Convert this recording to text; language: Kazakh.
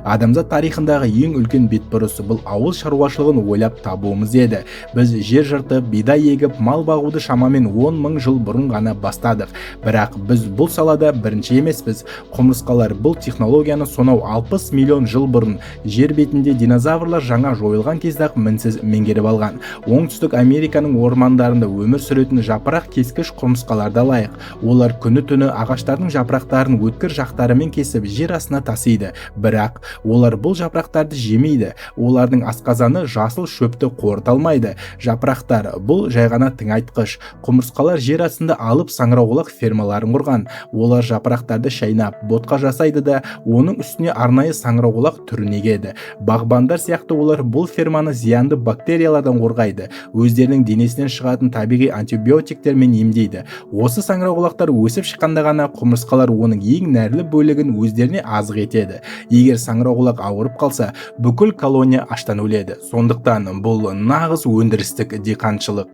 Адамзат тарихындағы ең үлкен бетбұрысы бұл ауыл шаруашылығын ойлап табуымыз еді. Біз жер жыртып, бидай егіп, мал бағуды шамамен 10 мың жыл бұрын ғана бастадық. Бірақ біз бұл салада бірінші емеспіз. Құмырсқалар бұл технологияны сонау 60 миллион жыл бұрын жер бетінде динозаврлар жаңа жойылған кезде-ақ мінсіз меңгеріп алған. Оңтүстік Американың ормандарында өмір сүретін жапырақ кескіш құмырсқаларда лайық. Олар күні-түні ағаштардың жапырақтарын өткір жақтарымен кесіп жер астына тасиды. Бірақ олар бұл жапырақтарды жемейді. Олардың асқазаны жасыл шөпті қорыта алмайды. Жапырақтар бұл жай ғана тыңайтқыш. Құмырсқалар жер астында алып саңырауқұлақ фермаларын құрған. Олар жапырақтарды шайнап, ботқа жасайды да, оның үстіне арнайы саңырауқұлақ түрін егеді. Бағбандар сияқты олар бұл ферманы зиянды бактериялардан қорғайды. Өздерінің денесінен шығатын табиғи антибиотиктермен емдейді. Осы саңырауқұлақтар өсіп шыққанда ғана құмырсқалар оның ең нәрлі бөлігін өздеріне азық етеді. Егер саңырауқұлақ ауырып қалса, бүкіл колония аштан өледі. Сондықтан бұл нағыз өндірістік диқаншылық.